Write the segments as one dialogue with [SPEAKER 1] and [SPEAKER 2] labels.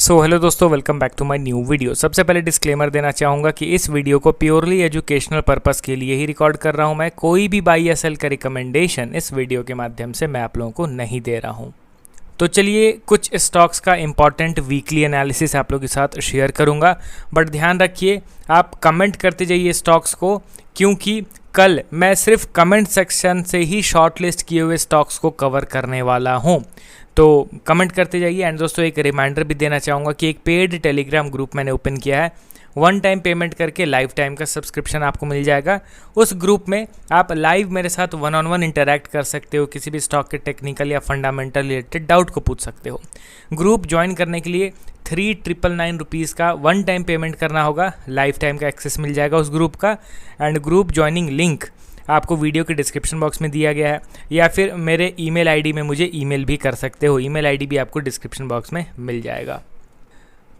[SPEAKER 1] Hello दोस्तों, welcome back to my new video. सबसे पहले डिस्क्लेमर देना चाहूँगा कि इस वीडियो को प्योरली एजुकेशनल पर्पस के लिए ही रिकॉर्ड कर रहा हूँ। मैं कोई भी बाई या सेल का रिकमेंडेशन इस वीडियो के माध्यम से मैं आप लोगों को नहीं दे रहा हूँ। तो चलिए कुछ स्टॉक्स का इंपॉर्टेंट वीकली एनालिसिस आप लोगों के साथ शेयर करूँगा, बट ध्यान रखिए आप कमेंट करते जाइए स्टॉक्स को, क्योंकि कल मैं सिर्फ कमेंट सेक्शन से ही शॉर्ट लिस्ट किए हुए स्टॉक्स को कवर करने वाला हूँ। तो कमेंट करते जाइए। एंड दोस्तों एक रिमाइंडर भी देना चाहूँगा कि एक पेड टेलीग्राम ग्रुप मैंने ओपन किया है। 1 टाइम पेमेंट करके लाइफ टाइम का सब्सक्रिप्शन आपको मिल जाएगा। उस ग्रुप में आप लाइव मेरे साथ 1-on-1 इंटरैक्ट कर सकते हो, किसी भी स्टॉक के टेक्निकल या फंडामेंटल रिलेटेड डाउट को पूछ सकते हो। ग्रुप ज्वाइन करने के लिए 3,999 रुपीज़ का 1 टाइम पेमेंट करना होगा। लाइफ टाइम का एक्सेस मिल जाएगा उस ग्रुप का। एंड ग्रुप ज्वाइनिंग लिंक आपको वीडियो के डिस्क्रिप्शन बॉक्स में दिया गया है, या फिर मेरे ईमेल आईडी में मुझे ईमेल भी कर सकते हो। ईमेल आईडी भी आपको डिस्क्रिप्शन बॉक्स में मिल जाएगा।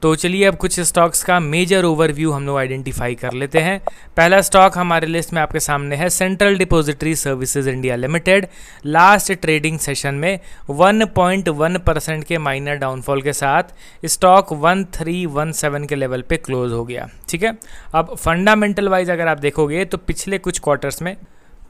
[SPEAKER 1] तो चलिए अब कुछ स्टॉक्स का मेजर ओवरव्यू हम लोग आइडेंटिफाई कर लेते हैं। पहला स्टॉक हमारे लिस्ट में आपके सामने है central depository services India limited. Last trading session में 1.1% के माइनर डाउनफॉल के साथ स्टॉक 1317 के लेवल पे क्लोज हो गया। ठीक है, अब फंडामेंटल वाइज अगर आप देखोगे तो पिछले कुछ क्वार्टर्स में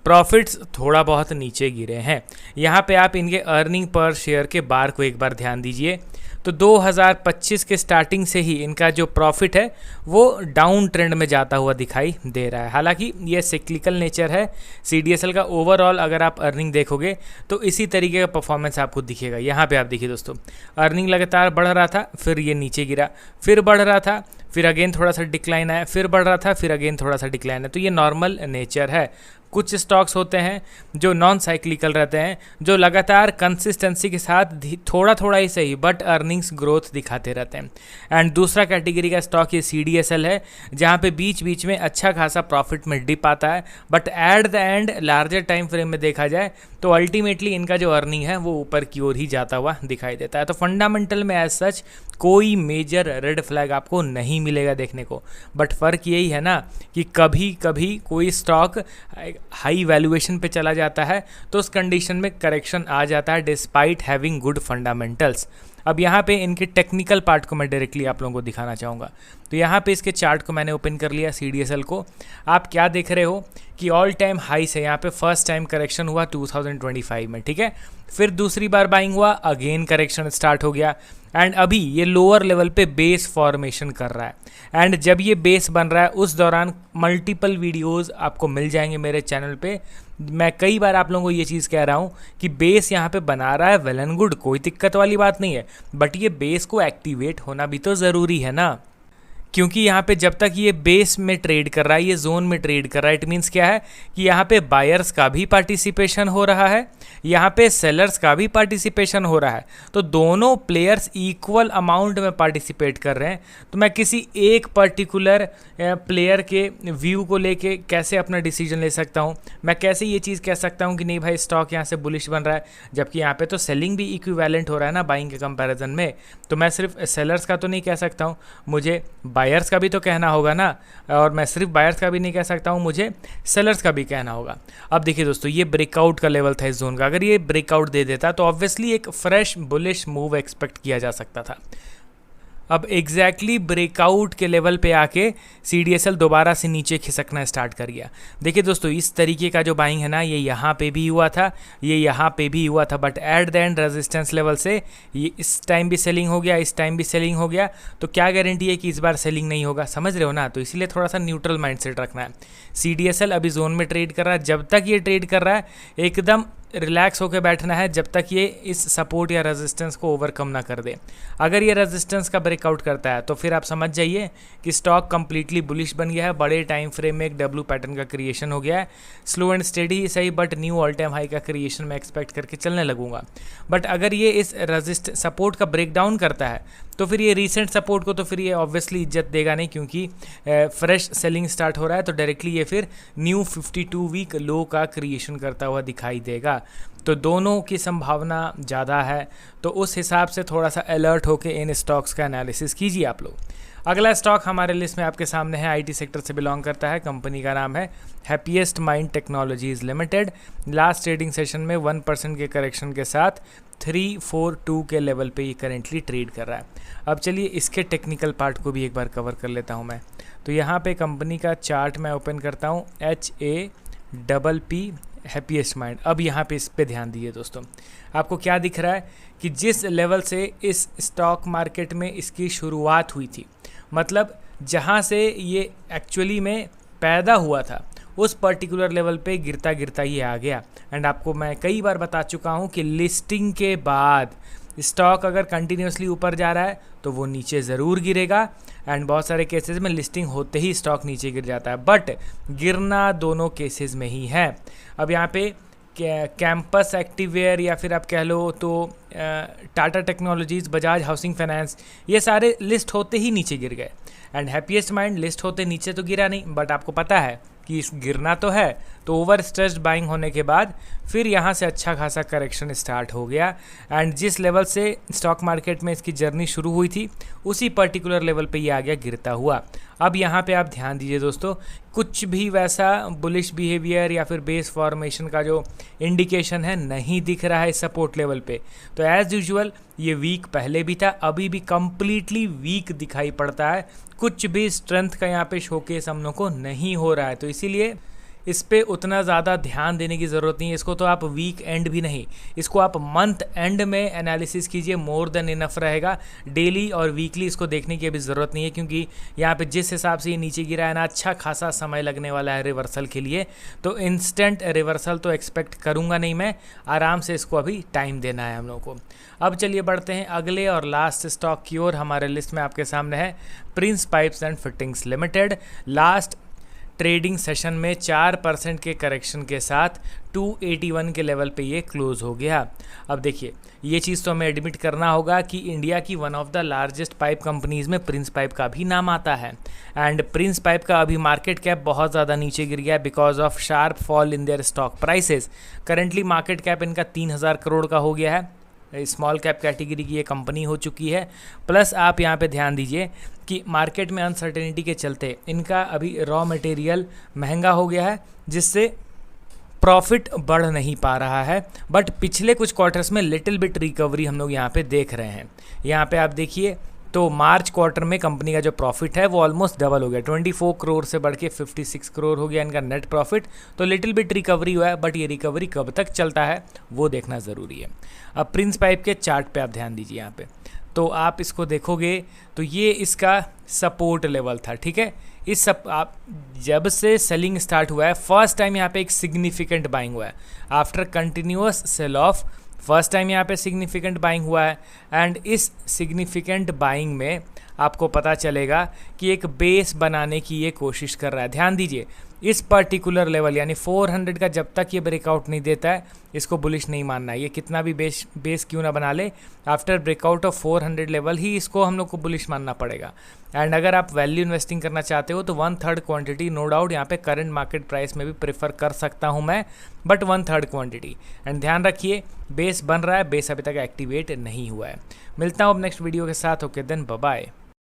[SPEAKER 1] प्रॉफिट्स थोड़ा बहुत नीचे गिरे हैं। यहाँ पे आप इनके अर्निंग पर शेयर के बार को एक बार ध्यान दीजिए तो 2025 के स्टार्टिंग से ही इनका जो प्रॉफिट है वो डाउन ट्रेंड में जाता हुआ दिखाई दे रहा है। हालांकि ये सिक्लिकल नेचर है। CDSL का ओवरऑल अगर आप अर्निंग देखोगे तो इसी तरीके का परफॉर्मेंस आपको दिखेगा। यहाँ पे आप देखिए दोस्तों, अर्निंग लगातार बढ़ रहा था, फिर ये नीचे गिरा, फिर बढ़ रहा था, फिर अगेन थोड़ा सा डिक्लाइन आया, फिर बढ़ रहा था, फिर अगेन थोड़ा सा डिक्लाइन है। तो ये नॉर्मल नेचर है। कुछ स्टॉक्स होते हैं जो नॉन साइक्लिकल रहते हैं, जो लगातार कंसिस्टेंसी के साथ थोड़ा थोड़ा ही सही बट अर्निंग्स ग्रोथ दिखाते रहते हैं। एंड दूसरा कैटेगरी का स्टॉक ये CDSL है, जहाँ पे बीच बीच में अच्छा खासा प्रॉफिट में डिप आता है, but at the end larger time frame में देखा जाए तो अल्टीमेटली इनका जो अर्निंग है वो ऊपर की ओर ही जाता हुआ दिखाई देता है। तो फंडामेंटल में एज सच कोई मेजर रेड फ्लैग आपको नहीं मिलेगा देखने को, बट फ़र्क यही है ना कि कभी कभी कोई स्टॉक हाई वैल्यूएशन पे चला जाता है तो उस कंडीशन में करेक्शन आ जाता है डिस्पाइट हैविंग गुड फंडामेंटल्स। अब यहाँ पे इनके टेक्निकल पार्ट को मैं डायरेक्टली आप लोगों को दिखाना चाहूँगा। तो यहाँ पे इसके चार्ट को मैंने ओपन कर लिया, CDSL को। आप क्या देख रहे हो कि ऑल टाइम हाई से यहाँ पे फर्स्ट टाइम करेक्शन हुआ 2025 में, ठीक है। फिर दूसरी बार बाइंग हुआ, अगेन करेक्शन स्टार्ट हो गया, एंड अभी ये लोअर लेवल पे बेस फॉर्मेशन कर रहा है। एंड जब ये बेस बन रहा है उस दौरान मल्टीपल वीडियोस आपको मिल जाएंगे मेरे चैनल पे। मैं कई बार आप लोगों को ये चीज़ कह रहा हूँ कि बेस यहाँ पे बना रहा है, वेल एंड गुड, कोई दिक्कत वाली बात नहीं है, बट ये बेस को एक्टिवेट होना भी तो ज़रूरी है ना। क्योंकि यहाँ पे जब तक ये बेस में ट्रेड कर रहा है, ये जोन में ट्रेड कर रहा है, इट मीन्स क्या है कि यहाँ पे बायर्स का भी पार्टिसिपेशन हो रहा है, यहाँ पे सेलर्स का भी पार्टिसिपेशन हो रहा है। तो दोनों प्लेयर्स इक्वल अमाउंट में पार्टिसिपेट कर रहे हैं। तो मैं किसी एक पर्टिकुलर प्लेयर के व्यू को लेके कैसे अपना डिसीजन ले सकता हूँ? मैं कैसे ये चीज़ कह सकता हूँ कि नहीं भाई स्टॉक यहाँ से बुलिश बन रहा है, जबकि यहाँ पे तो सेलिंग भी इक्विवेलेंट हो रहा है ना बाइंग के कंपैरिजन में। तो मैं सिर्फ सेलर्स का तो नहीं कह सकता हूँ, मुझे बायर्स का भी तो कहना होगा ना। और मैं सिर्फ बायर्स का भी नहीं कह सकता हूँ, मुझे सेलर्स का भी कहना होगा। अब देखिए दोस्तों, ये ब्रेकआउट का लेवल था इस जोन का। अगर ये ब्रेकआउट दे देता तो ऑब्वियसली एक फ्रेश बुलिश मूव एक्सपेक्ट किया जा सकता था। अब एग्जैक्टली ब्रेकआउट के लेवल पे आके CDSL दोबारा से नीचे खिसकना स्टार्ट कर गया। देखिए दोस्तों, इस तरीके का जो बाइंग है ना, ये यहाँ पे भी हुआ था, ये यहाँ पे भी हुआ था, but at the end resistance level से ये इस टाइम भी सेलिंग हो गया, इस टाइम भी सेलिंग हो गया। तो क्या गारंटी है कि इस बार सेलिंग नहीं होगा? समझ रहे हो ना। तो इसीलिए थोड़ा सा न्यूट्रल माइंडसेट रखना है। CDSL अभी जोन में ट्रेड कर रहा है, जब तक ये ट्रेड कर रहा है एकदम रिलैक्स होकर बैठना है, जब तक ये इस सपोर्ट या रेजिस्टेंस को ओवरकम ना कर दे। अगर ये रेजिस्टेंस का ब्रेकआउट करता है तो फिर आप समझ जाइए कि स्टॉक कंप्लीटली बुलिश बन गया है। बड़े टाइम फ्रेम में एक W पैटर्न का क्रिएशन हो गया है। स्लो एंड स्टेडी ही सही, but knew all time high का क्रिएशन मैं एक्सपेक्ट करके चलने लगूंगा। बट अगर ये इस सपोर्ट का ब्रेक डाउन करता है तो फिर ये रीसेंट सपोर्ट को तो फिर ये ऑब्वियसली इज्जत देगा नहीं, क्योंकि फ्रेश सेलिंग स्टार्ट हो रहा है। तो डायरेक्टली ये फिर न्यू 52 वीक लो का क्रिएशन करता हुआ दिखाई देगा। तो दोनों की संभावना ज़्यादा है, तो उस हिसाब से थोड़ा सा अलर्ट होकर इन स्टॉक्स का एनालिसिस कीजिए आप लोग। अगला स्टॉक हमारे लिस्ट में आपके सामने है, आईटी सेक्टर से बिलोंग करता है, कंपनी का नाम है happiest mind technologies limited. Last trading session में 1% के करेक्शन के साथ 342 के लेवल पे ये करेंटली ट्रेड कर रहा है। अब चलिए इसके टेक्निकल पार्ट को भी एक बार कवर कर लेता हूँ मैं। तो यहाँ पे कंपनी का चार्ट मैं ओपन करता हूँ, HAPP हैप्पीएस्ट माइंड। अब यहाँ पे इस पे ध्यान दीजिए दोस्तों, आपको क्या दिख रहा है कि जिस लेवल से इस स्टॉक मार्केट में इसकी शुरुआत हुई थी, मतलब जहाँ से ये एक्चुअली में पैदा हुआ था, उस पर्टिकुलर लेवल पे गिरता गिरता ये आ गया। एंड आपको मैं कई बार बता चुका हूँ कि लिस्टिंग के बाद स्टॉक अगर कंटिन्यूसली ऊपर जा रहा है तो वो नीचे ज़रूर गिरेगा, एंड बहुत सारे केसेस में लिस्टिंग होते ही स्टॉक नीचे गिर जाता है, बट गिरना दोनों केसेस में ही है। अब यहाँ पे कैंपस एक्टिवेयर या फिर आप कह लो तो Tata technologies, Bajaj housing finance, ये सारे लिस्ट होते ही नीचे गिर गए। एंड हैप्पीएस्ट माइंड लिस्ट होते नीचे तो गिरा नहीं, बट आपको पता है कि गिरना तो है, तो ओवर स्ट्रेस्ड बाइंग होने के बाद फिर यहाँ से अच्छा खासा करेक्शन स्टार्ट हो गया। एंड जिस लेवल से स्टॉक मार्केट में इसकी जर्नी शुरू हुई थी, उसी पर्टिकुलर लेवल पे ये आ गया गिरता हुआ। अब यहाँ पे आप ध्यान दीजिए दोस्तों, कुछ भी वैसा बुलिश बिहेवियर या फिर बेस फॉर्मेशन का जो इंडिकेशन है नहीं दिख रहा है सपोर्ट लेवल पे। तो एज़ यूजुअल ये वीक पहले भी था, अभी भी कंप्लीटली वीक दिखाई पड़ता है, कुछ भी स्ट्रेंथ का यहाँ पे शोकेस हम लोग को नहीं हो रहा है। तो इसीलिए इस पे उतना ज़्यादा ध्यान देने की ज़रूरत नहीं है। इसको तो आप वीक एंड भी नहीं, इसको आप मंथ एंड में एनालिसिस कीजिए, मोर देन इनफ रहेगा। डेली और वीकली इसको देखने की अभी ज़रूरत नहीं है, क्योंकि यहाँ पे जिस हिसाब से ये नीचे गिरा है ना, अच्छा खासा समय लगने वाला है रिवर्सल के लिए। तो इंस्टेंट रिवर्सल तो एक्सपेक्ट करूँगा नहीं मैं, आराम से इसको अभी टाइम देना है हम लोग को। अब चलिए बढ़ते हैं अगले और लास्ट स्टॉक की ओर। हमारे लिस्ट में आपके सामने है Prince pipes and fittings limited. Last trading session में 4% के करेक्शन के साथ 281 के लेवल पे ये क्लोज हो गया। अब देखिए, ये चीज़ तो हमें एडमिट करना होगा कि इंडिया की one of the largest pipe companies में प्रिंस पाइप का भी नाम आता है। एंड प्रिंस पाइप का अभी मार्केट कैप बहुत ज़्यादा नीचे गिर गया because of sharp fall in their stock prices. Currently market cap इनका 3000 करोड़ का हो गया है, स्मॉल कैप कैटेगरी की ये कंपनी हो चुकी है। प्लस आप यहाँ पे ध्यान दीजिए कि मार्केट में अनसर्टेनिटी के चलते इनका अभी रॉ मटेरियल महंगा हो गया है, जिससे प्रॉफिट बढ़ नहीं पा रहा है। बट पिछले कुछ क्वार्टर्स में लिटिल बिट रिकवरी हम लोग यहाँ पे देख रहे हैं। यहाँ पे आप देखिए तो मार्च क्वार्टर में कंपनी का जो प्रॉफिट है वो ऑलमोस्ट डबल हो गया, 24 करोड़ से बढ़ के 56 करोड़ हो गया इनका नेट प्रॉफिट। तो लिटिल बिट रिकवरी हुआ है, बट ये रिकवरी कब तक चलता है वो देखना ज़रूरी है। अब प्रिंस पाइप के चार्ट पे आप ध्यान दीजिए, यहाँ पे तो आप इसको देखोगे तो ये इसका सपोर्ट लेवल था, ठीक है। इस सब आप जब से सेलिंग स्टार्ट हुआ है, फर्स्ट टाइम यहाँ पे एक सिग्निफिकेंट बाइंग हुआ है after continuous sell off. First time यहाँ पे सिग्निफिकेंट बाइंग हुआ है, एंड इस सिग्निफिकेंट बाइंग में आपको पता चलेगा कि एक बेस बनाने की ये कोशिश कर रहा है। ध्यान दीजिए, इस पर्टिकुलर लेवल यानी 400 का जब तक ये ब्रेकआउट नहीं देता है, इसको बुलिश नहीं मानना है। ये कितना भी बेस क्यों ना बना ले, आफ्टर ब्रेकआउट ऑफ 400 लेवल ही इसको हम लोग को बुलिश मानना पड़ेगा। एंड अगर आप वैल्यू इन्वेस्टिंग करना चाहते हो तो 1/3 क्वांटिटी नो डाउट यहाँ पे करंट मार्केट प्राइस में भी प्रेफर कर सकता हूँ मैं, बट 1/3 क्वांटिटी। एंड ध्यान रखिए, बेस बन रहा है, बेस अभी तक एक्टिवेट नहीं हुआ है। मिलता हूँ अब नेक्स्ट वीडियो के साथ। Okay then, bye bye.